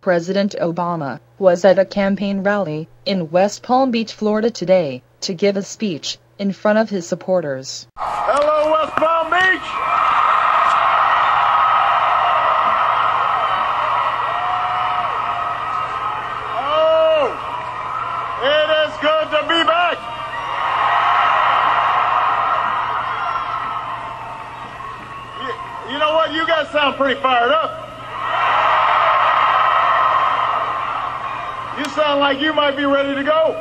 President Obama was at a campaign rally in West Palm Beach, Florida today to give a speech in front of his supporters. Hello, West Palm Beach! Oh, it is good to be back! You know what? You guys sound pretty fired up. You sound like you might be ready to go.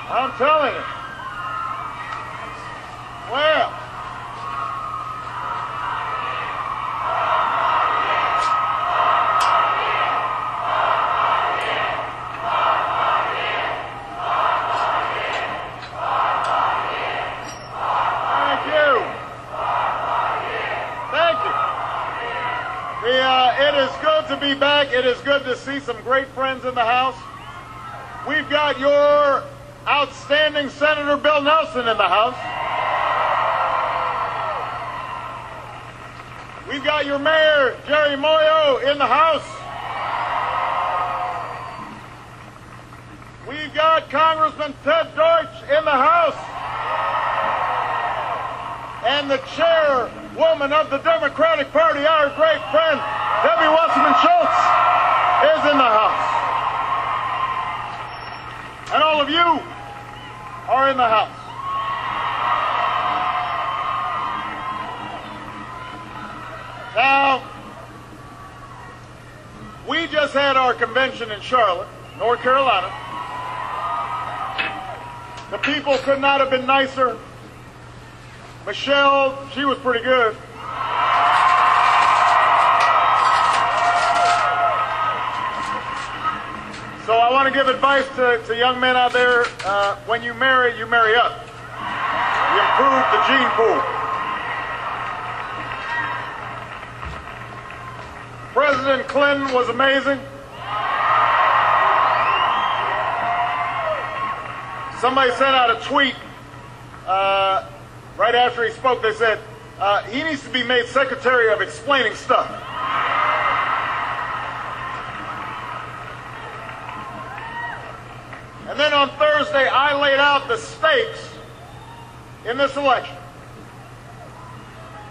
I'm telling you. Well. Thank you. Thank you. It is good to be back. It is good to see some great friends in the House. We've got your outstanding Senator Bill Nelson in the House. We've got your Mayor Jerry Moyo in the House. We've got Congressman Ted Deutsch in the House. And the chairwoman of the Democratic Party, our great friend Debbie Wasserman Schultz, is in the House. And all of you are in the House. Now, we just had our convention in Charlotte, North Carolina. The people could not have been nicer. Michelle, she was pretty good. So I want to give advice to young men out there. When you marry up. You improve the gene pool. President Clinton was amazing. Somebody sent out a tweet right after he spoke. They said, he needs to be made Secretary of Explaining Stuff. And then on Thursday, I laid out the stakes in this election.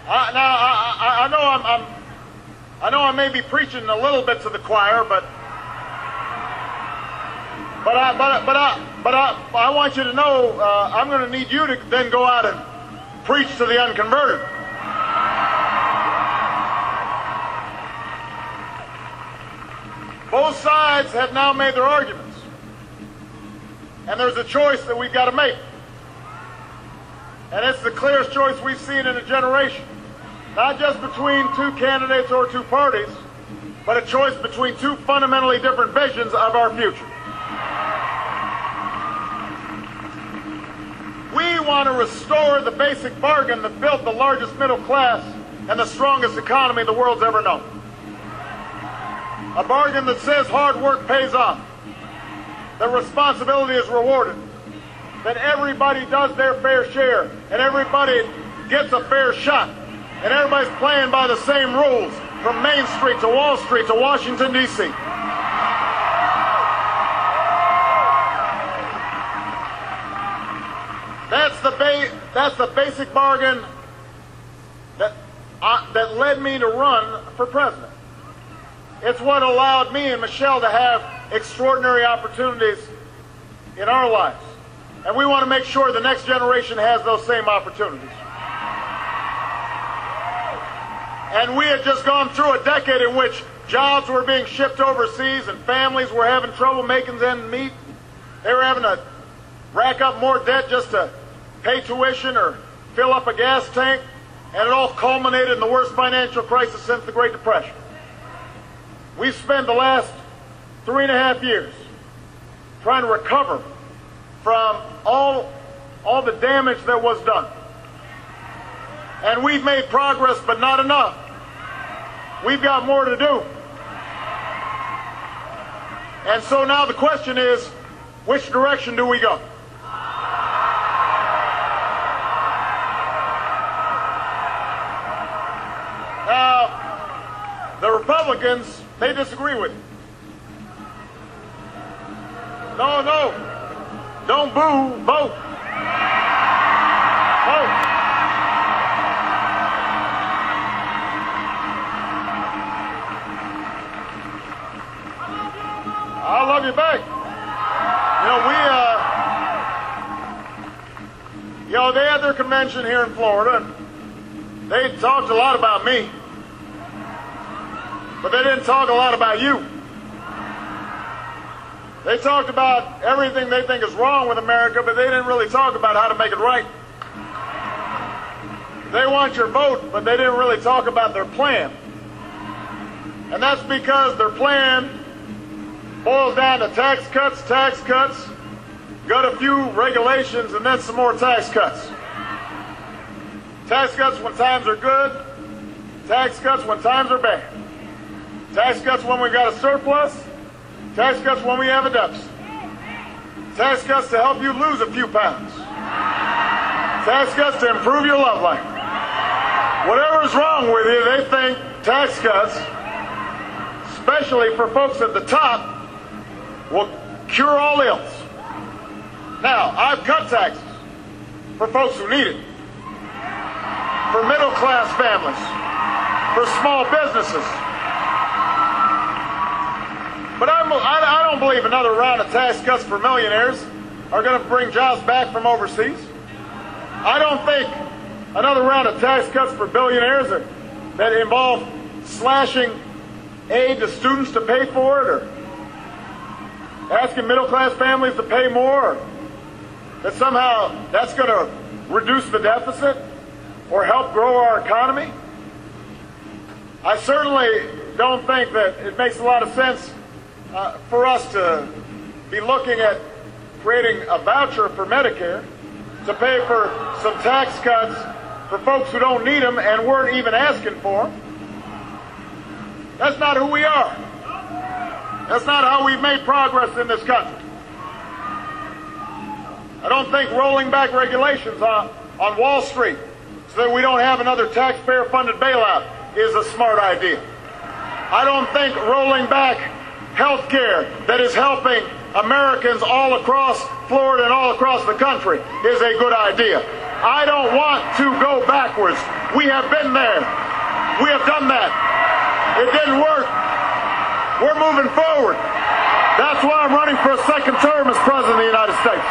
I know I may be preaching a little bit to the choir, but I want you to know I'm going to need you to then go out and preach to the unconverted. Both sides have now made their arguments. And there's a choice that we've got to make. And it's the clearest choice we've seen in a generation. Not just between two candidates or two parties, but a choice between two fundamentally different visions of our future. We want to restore the basic bargain that built the largest middle class and the strongest economy the world's ever known. A bargain that says hard work pays off, that responsibility is rewarded, that everybody does their fair share, and everybody gets a fair shot, and everybody's playing by the same rules, from Main Street to Wall Street to Washington, D.C. That's the basic bargain that led me to run for president. It's what allowed me and Michelle to have extraordinary opportunities in our lives. And we want to make sure the next generation has those same opportunities. And we had just gone through a decade in which jobs were being shipped overseas and families were having trouble making ends meet. They were having to rack up more debt just to pay tuition or fill up a gas tank. And it all culminated in the worst financial crisis since the Great Depression. We've spent the last 3.5 years trying to recover from all the damage that was done. And we've made progress, but not enough. We've got more to do. And so now the question is, which direction do we go? the Republicans, they disagree with you. No, no. Don't boo, vote. Vote. I love you back. They had their convention here in Florida, and they talked a lot about me, but they didn't talk a lot about you. They talked about everything they think is wrong with America, but they didn't really talk about how to make it right. They want your vote, but they didn't really talk about their plan. And that's because their plan boils down to tax cuts, got a few regulations, and then some more tax cuts. Tax cuts when times are good, tax cuts when times are bad. Tax cuts when we've got a surplus, tax cuts when we have a deficit. Tax cuts to help you lose a few pounds. Tax cuts to improve your love life. Whatever's wrong with you, they think tax cuts, especially for folks at the top, will cure all ills. Now, I've cut taxes for folks who need it, for middle-class families, for small businesses. But I don't believe another round of tax cuts for millionaires are going to bring jobs back from overseas. I don't think another round of tax cuts for billionaires that involve slashing aid to students to pay for it, or asking middle-class families to pay more, or that somehow that's going to reduce the deficit or help grow our economy. I certainly don't think that it makes a lot of sense for us to be looking at creating a voucher for Medicare to pay for some tax cuts for folks who don't need them and weren't even asking for them. That's not who we are. That's not how we've made progress in this country. I don't think rolling back regulations on Wall Street so that we don't have another taxpayer-funded bailout is a smart idea. I don't think rolling back health care that is helping Americans all across Florida and all across the country is a good idea. I don't want to go backwards. We have been there. We have done that. It didn't work. We're moving forward. That's why I'm running for a second term as President of the United States.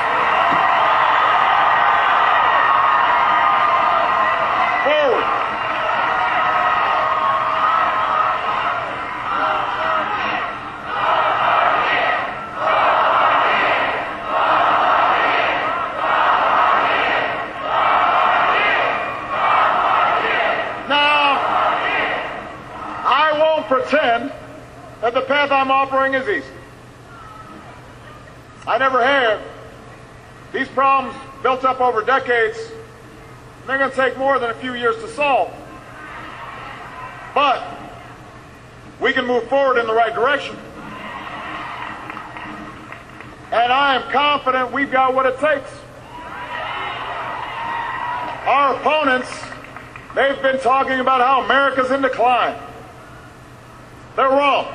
Forward. Now, I won't pretend that the path I'm offering is easy. I never have. These problems built up over decades, and they're going to take more than a few years to solve. But we can move forward in the right direction. And I am confident we've got what it takes. Our opponents, they've been talking about how America's in decline. They're wrong.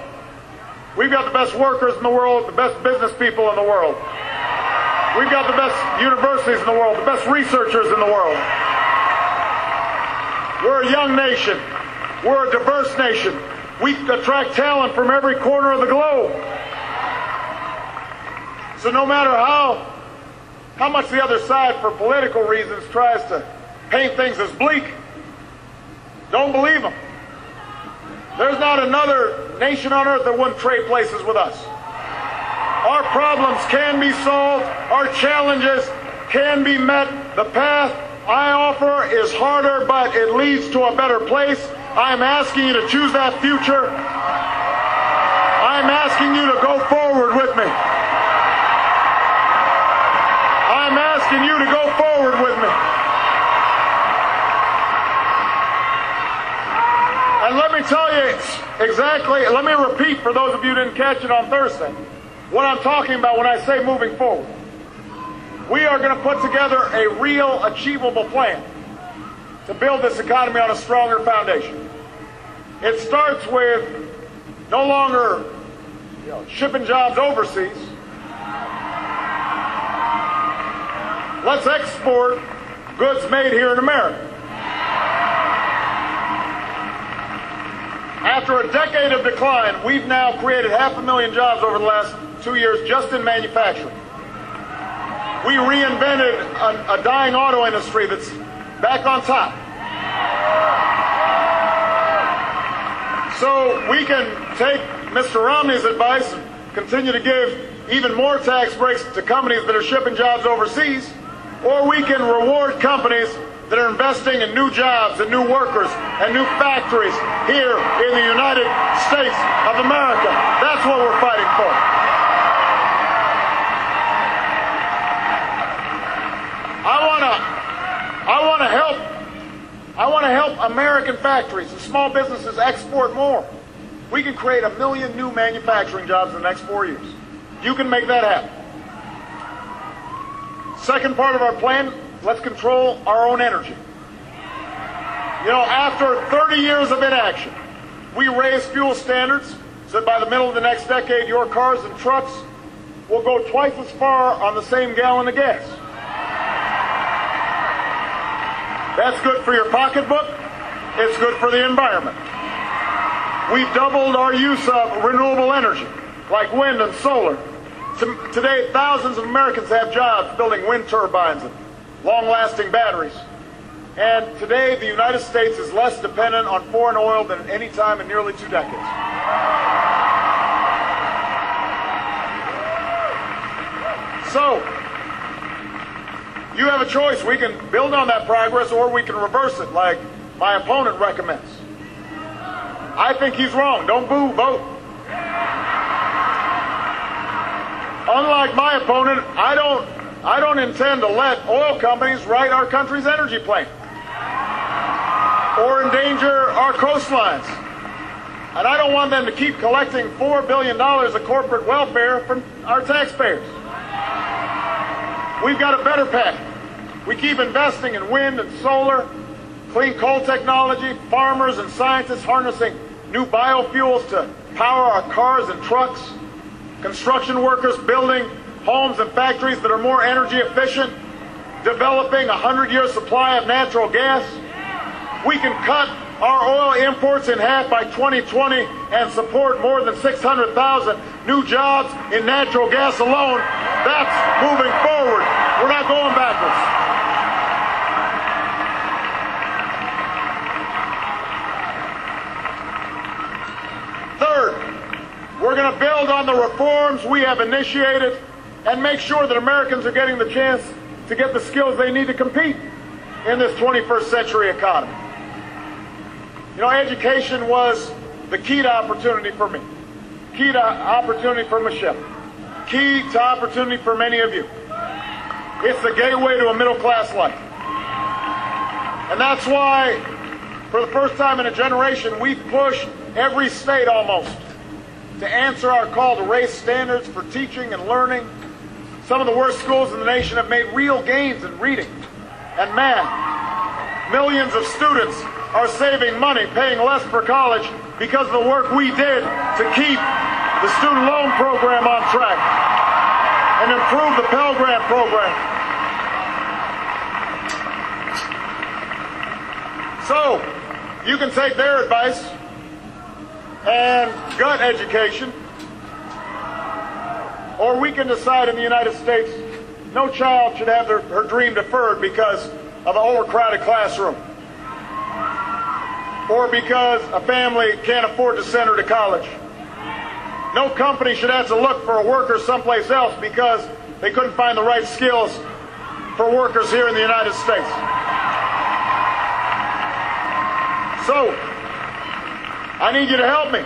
We've got the best workers in the world, the best business people in the world. We've got the best universities in the world, the best researchers in the world. We're a young nation. We're a diverse nation. We attract talent from every corner of the globe. So no matter how much the other side, for political reasons, tries to paint things as bleak, don't believe them. There's not another nation on earth that wouldn't trade places with us. Our problems can be solved. Our challenges can be met. The path I offer is harder, but it leads to a better place. I'm asking you to choose that future. I'm asking you to go forward with me. I'm asking you to go forward with me. And let me tell you exactly, let me repeat for those of you who didn't catch it on Thursday, what I'm talking about when I say moving forward. We are going to put together a real, achievable plan to build this economy on a stronger foundation. It starts with no longer shipping jobs overseas. Let's export goods made here in America. After a decade of decline, we've now created 500,000 jobs over the last 2 years just in manufacturing. We reinvented a dying auto industry that's back on top. So we can take Mr. Romney's advice and continue to give even more tax breaks to companies that are shipping jobs overseas, or we can reward companies that are investing in new jobs and new workers and new factories here in the United States of America. That's what we're fighting for. I want to help American factories and small businesses export more. We can create 1 million new manufacturing jobs in the next 4 years. You can make that happen. Second part of our plan, let's control our own energy. You know, after 30 years of inaction, we raised fuel standards so that by the middle of the next decade, your cars and trucks will go twice as far on the same gallon of gas. That's good for your pocketbook. It's good for the environment. We've doubled our use of renewable energy, like wind and solar. Today, thousands of Americans have jobs building wind turbines and long-lasting batteries. And today, the United States is less dependent on foreign oil than at any time in nearly 2 decades. So, you have a choice. We can build on that progress or we can reverse it like my opponent recommends. I think he's wrong. Don't boo, vote. Unlike my opponent, I don't intend to let oil companies write our country's energy plan or endanger our coastlines. And I don't want them to keep collecting $4 billion of corporate welfare from our taxpayers. We've got a better path. We keep investing in wind and solar, clean coal technology, farmers and scientists harnessing new biofuels to power our cars and trucks, construction workers building homes and factories that are more energy efficient, developing a 100-year supply of natural gas. We can cut our oil imports in half by 2020 and support more than 600,000 new jobs in natural gas alone. That's moving forward. We're not going backwards. Third, we're going to build on the reforms we have initiated and make sure that Americans are getting the chance to get the skills they need to compete in this 21st century economy. You know, education was the key to opportunity for me, key to opportunity for Michelle, key to opportunity for many of you. It's the gateway to a middle-class life. And that's why, for the first time in a generation, we've pushed every state almost to answer our call to raise standards for teaching and learning. Some of the worst schools in the nation have made real gains in reading and math. Millions of students are saving money, paying less for college because of the work we did to keep the student loan program on track and improve the Pell Grant program. So, you can take their advice and gut education, or we can decide in the United States no child should have her dream deferred because of an overcrowded classroom, or because a family can't afford to send her to college. No company should have to look for a worker someplace else because they couldn't find the right skills for workers here in the United States. So, I need you to help me.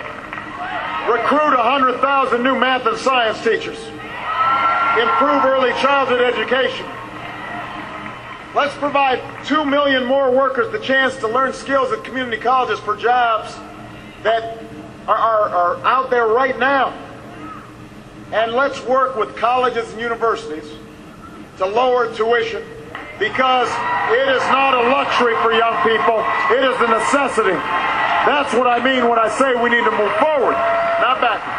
Recruit 100,000 new math and science teachers. Improve early childhood education. Let's provide 2 million more workers the chance to learn skills at community colleges for jobs that are out there right now. And let's work with colleges and universities to lower tuition, because it is not a luxury for young people, it is a necessity. That's what I mean when I say we need to move forward, not backwards.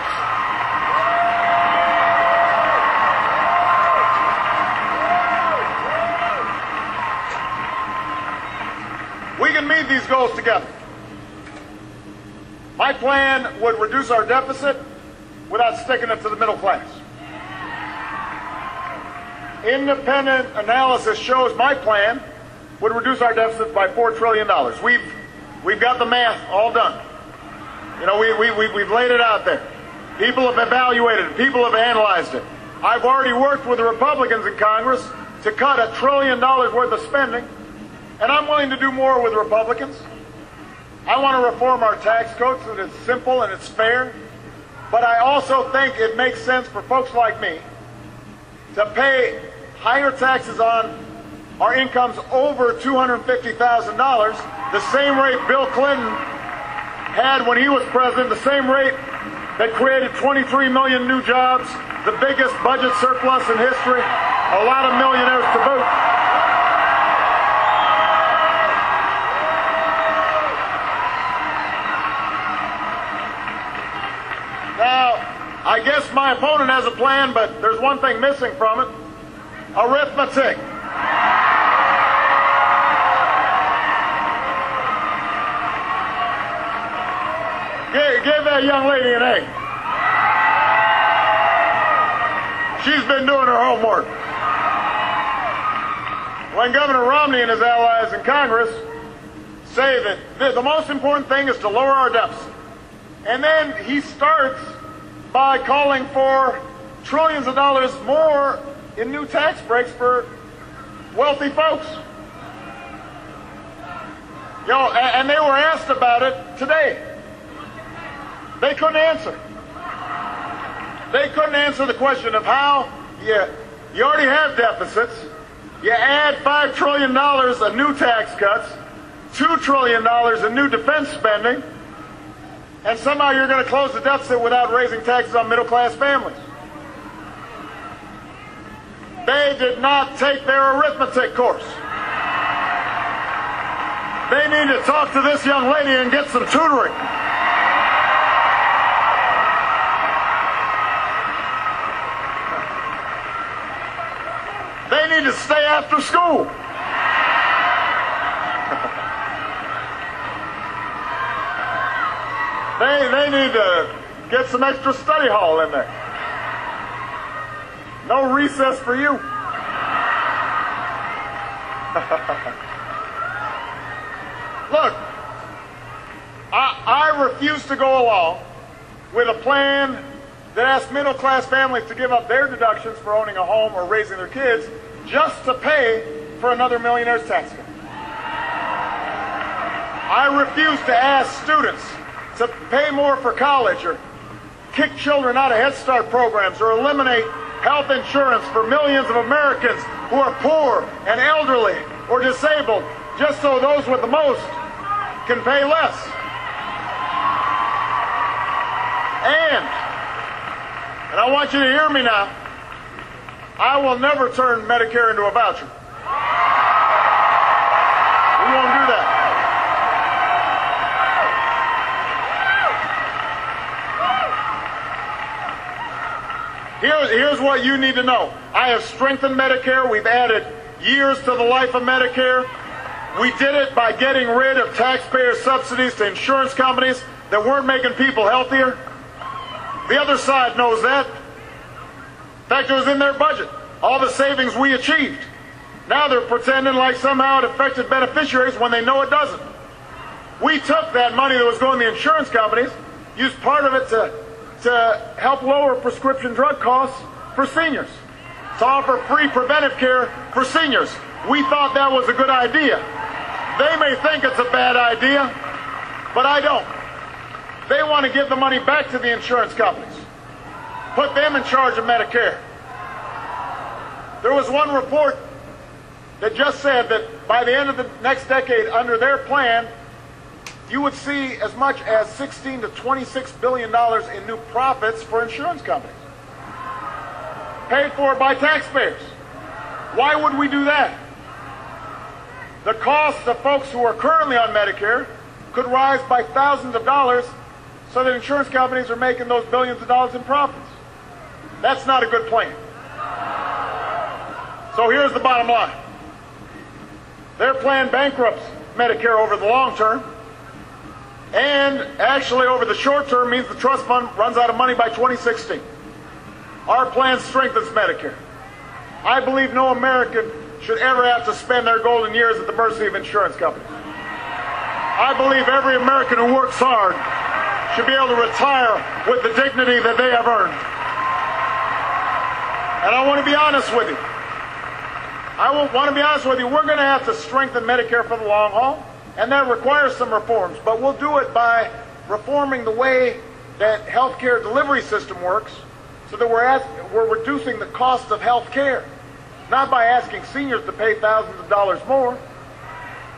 We can meet these goals together. My plan would reduce our deficit without sticking it to the middle class. Independent analysis shows my plan would reduce our deficit by $4 trillion. We've got the math all done. You know, we've laid it out there. People have evaluated it. People have analyzed it. I've already worked with the Republicans in Congress to cut $1 trillion worth of spending, and I'm willing to do more with Republicans. I want to reform our tax code so that it's simple and it's fair, but I also think it makes sense for folks like me to pay higher taxes on our incomes over $250,000, the same rate Bill Clinton had when he was president, the same rate that created 23 million new jobs, the biggest budget surplus in history, a lot of millionaires to boot. Now, I guess my opponent has a plan, but there's one thing missing from it: arithmetic. Give that young lady an A. She's been doing her homework. When Governor Romney and his allies in Congress say that the most important thing is to lower our deficit, and then he starts by calling for trillions of dollars more in new tax breaks for wealthy folks. You know, and they were asked about it today. They couldn't answer. They couldn't answer the question of how you already have deficits, you add $5 trillion of new tax cuts, $2 trillion in new defense spending, and somehow you're going to close the deficit without raising taxes on middle-class families. They did not take their arithmetic course. They need to talk to this young lady and get some tutoring. They need to stay after school. They need to get some extra study hall in there. No recess for you. Look, I refuse to go along with a plan that asks middle-class families to give up their deductions for owning a home or raising their kids just to pay for another millionaire's tax cut. I refuse to ask students to pay more for college or kick children out of Head Start programs or eliminate health insurance for millions of Americans who are poor and elderly or disabled just so those with the most can pay less. And I want you to hear me now, I will never turn Medicare into a voucher. We won't do that. Here's what you need to know. I have strengthened Medicare. We've added years to the life of Medicare. We did it by getting rid of taxpayer subsidies to insurance companies that weren't making people healthier. The other side knows that. In fact, it was in their budget. All the savings we achieved. Now they're pretending like somehow it affected beneficiaries when they know it doesn't. We took that money that was going to the insurance companies, used part of it to help lower prescription drug costs for seniors, to offer free preventive care for seniors. We thought that was a good idea. They may think it's a bad idea, but I don't. They want to give the money back to the insurance companies, put them in charge of Medicare. There was one report that just said that by the end of the next decade, under their plan, you would see as much as $16 to $26 billion in new profits for insurance companies, paid for by taxpayers. Why would we do that? The cost of folks who are currently on Medicare could rise by thousands of dollars so that insurance companies are making those billions of dollars in profits. That's not a good plan. So here's the bottom line. Their plan bankrupts Medicare over the long term, and actually over the short term means the trust fund runs out of money by 2016. Our plan strengthens Medicare. I believe no American should ever have to spend their golden years at the mercy of insurance companies. I believe every American who works hard should be able to retire with the dignity that they have earned. And I want to be honest with you. We're going to have to strengthen Medicare for the long haul, and that requires some reforms. But we'll do it by reforming the way that healthcare delivery system works, so that we're reducing the cost of health care, not by asking seniors to pay thousands of dollars more.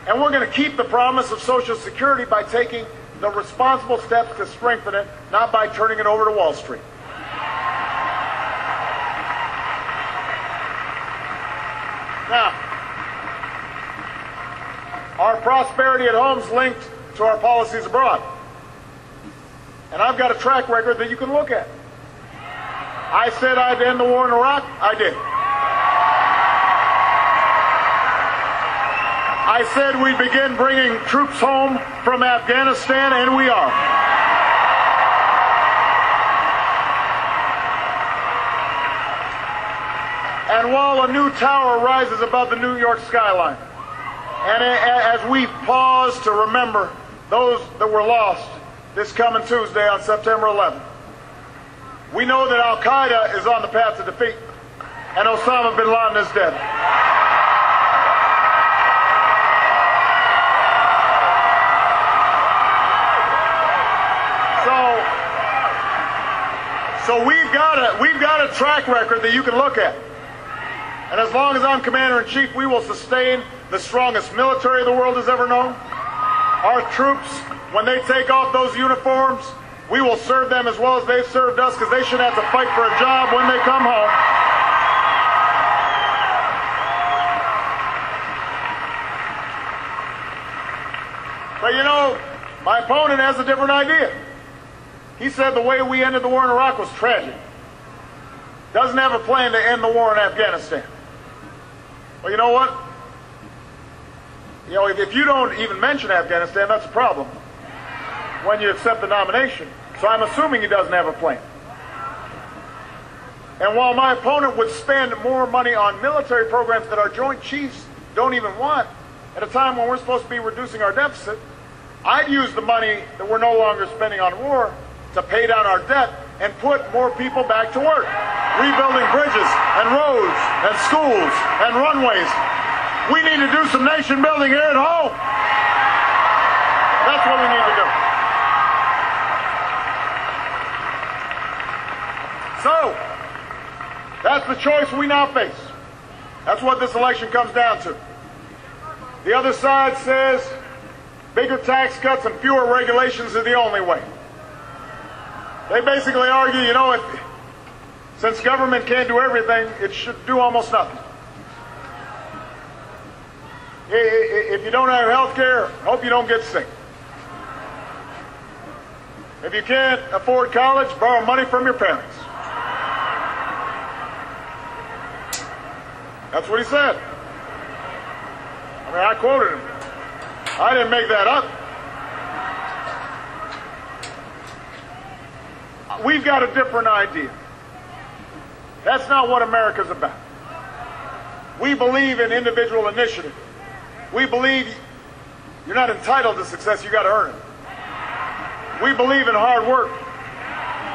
And we're going to keep the promise of Social Security by taking the responsible steps to strengthen it, not by turning it over to Wall Street. Now, our prosperity at home is linked to our policies abroad. And I've got a track record that you can look at. I said I'd end the war in Iraq. I did. I said we'd begin bringing troops home from Afghanistan, and we are. And while a new tower rises above the New York skyline, and as we pause to remember those that were lost this coming Tuesday on September 11th, we know that Al-Qaeda is on the path to defeat, and Osama bin Laden is dead. So we've got a track record that you can look at. And as long as I'm Commander-in-Chief, we will sustain the strongest military the world has ever known. Our troops, when they take off those uniforms, we will serve them as well as they've served us, because they shouldn't have to fight for a job when they come home. But you know, my opponent has a different idea. He said the way we ended the war in Iraq was tragic. Doesn't have a plan to end the war in Afghanistan. Well, you know what? You know, if you don't even mention Afghanistan, that's a problem when you accept the nomination. So I'm assuming he doesn't have a plan. And while my opponent would spend more money on military programs that our Joint Chiefs don't even want, at a time when we're supposed to be reducing our deficit, I'd use the money that we're no longer spending on war to pay down our debt and put more people back to work, rebuilding bridges and roads and schools and runways. We need to do some nation building here at home. That's what we need to do. So, that's the choice we now face. That's what this election comes down to. The other side says bigger tax cuts and fewer regulations are the only way. They basically argue, you know, since government can't do everything, it should do almost nothing. If you don't have health care, hope you don't get sick. If you can't afford college, borrow money from your parents. That's what he said. I mean, I quoted him. I didn't make that up. We've got a different idea. That's not what America's about. We believe in individual initiative. We believe you're not entitled to success, you got to earn it. We believe in hard work.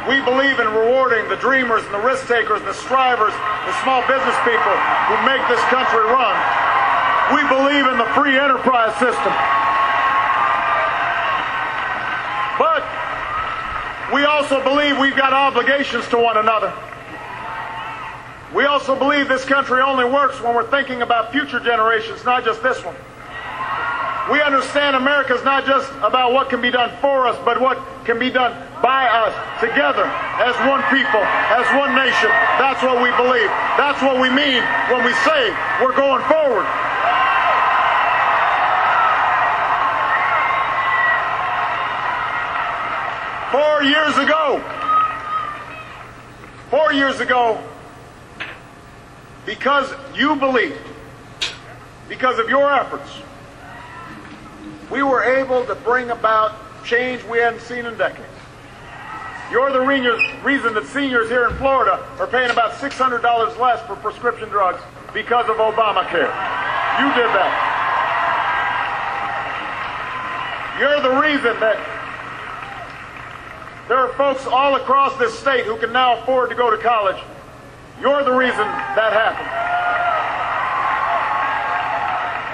We believe in rewarding the dreamers and the risk takers and the strivers, the small business people who make this country run. We believe in the free enterprise system. But we also believe we've got obligations to one another. We also believe this country only works when we're thinking about future generations, not just this one. We understand America's not just about what can be done for us, but what can be done by us, together, as one people, as one nation. That's what we believe. That's what we mean when we say we're going forward. 4 years ago, because you believed, because of your efforts, we were able to bring about change we hadn't seen in decades. You're the reason that seniors here in Florida are paying about $600 less for prescription drugs because of Obamacare. You did that. You're the reason that there are folks all across this state who can now afford to go to college. You're the reason that happened.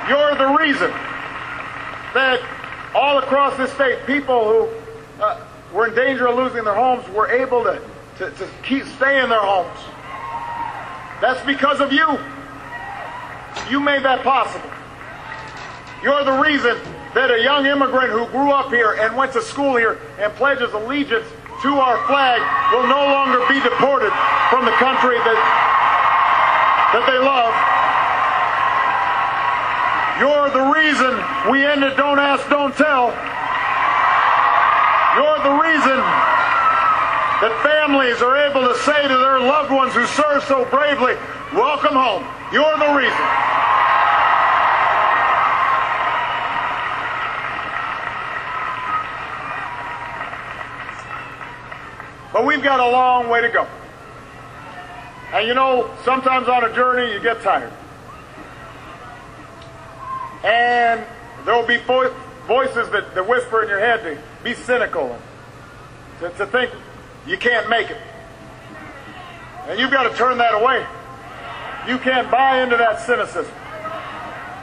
You're the reason that all across this state, people who were in danger of losing their homes were able to stay in their homes. That's because of you. You made that possible. You're the reason that a young immigrant who grew up here and went to school here and pledges allegiance to our flag will no longer be deported from the country that they love. You're the reason we ended Don't Ask, Don't Tell. You're the reason that families are able to say to their loved ones who serve so bravely, welcome home. You're the reason. But we've got a long way to go. And you know, sometimes on a journey you get tired. And there will be voices that whisper in your head to be cynical, to think you can't make it. And you've got to turn that away. You can't buy into that cynicism.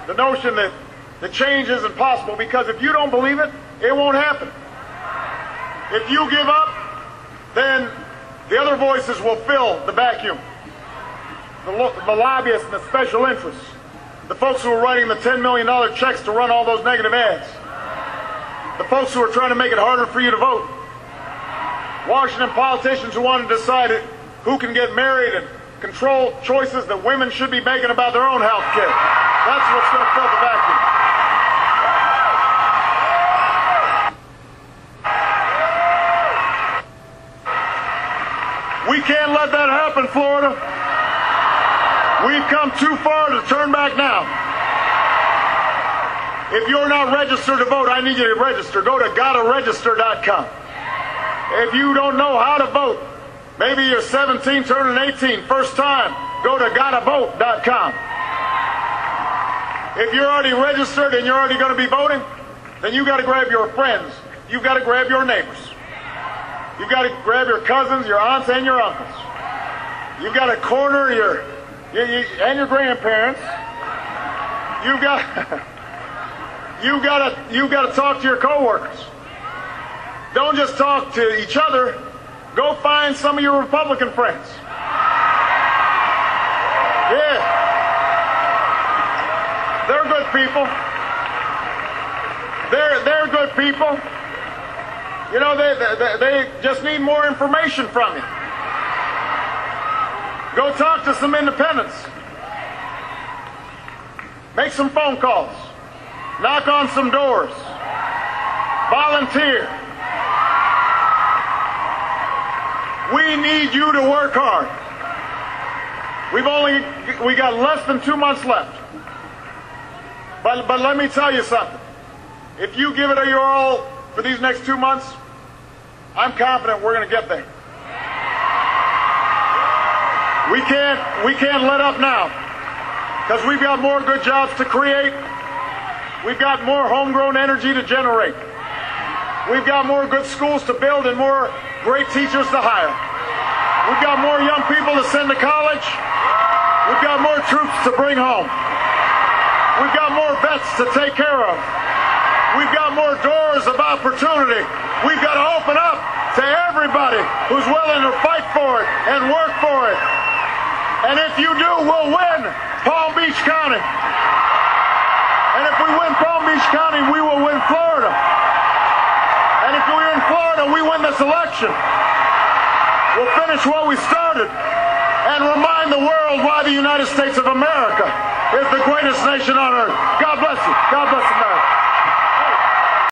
The notion that the change isn't possible, because if you don't believe it, it won't happen. If you give up, then the other voices will fill the vacuum. The lobbyists and the special interests. The folks who are writing the $10 million checks to run all those negative ads. The folks who are trying to make it harder for you to vote. Washington politicians who want to decide who can get married and control choices that women should be making about their own health care. That's what's going to fill the vacuum. We can't let that happen, Florida. We've come too far to turn back now. If you're not registered to vote, I need you to register. Go to gottaregister.com. If you don't know how to vote, maybe you're 17, turning 18, first time, go to gottavote.com. If you're already registered and you're already going to be voting, then you've got to grab your friends. You've got to grab your neighbors. You've got to grab your cousins, your aunts, and your uncles. You've got to corner and your grandparents. You've got to talk to your coworkers. Don't just talk to each other. Go find some of your Republican friends. Yeah. They're good people. They're good people. You know, they just need more information from you. Go talk to some independents. Make some phone calls. Knock on some doors. Volunteer. We need you to work hard. We got less than 2 months left. But let me tell you something. If you give it your all for these next 2 months, I'm confident we're going to get there. We can't let up now, because we've got more good jobs to create. We've got more homegrown energy to generate. We've got more good schools to build and more great teachers to hire. We've got more young people to send to college. We've got more troops to bring home. We've got more vets to take care of. We've got more doors of opportunity. We've got to open up to everybody who's willing to fight for it and work for it. And if you do, we'll win Palm Beach County. And if we win Palm Beach County, we will win Florida. And if we win Florida, we win this election. We'll finish what we started and remind the world why the United States of America is the greatest nation on earth. God bless you. God bless America.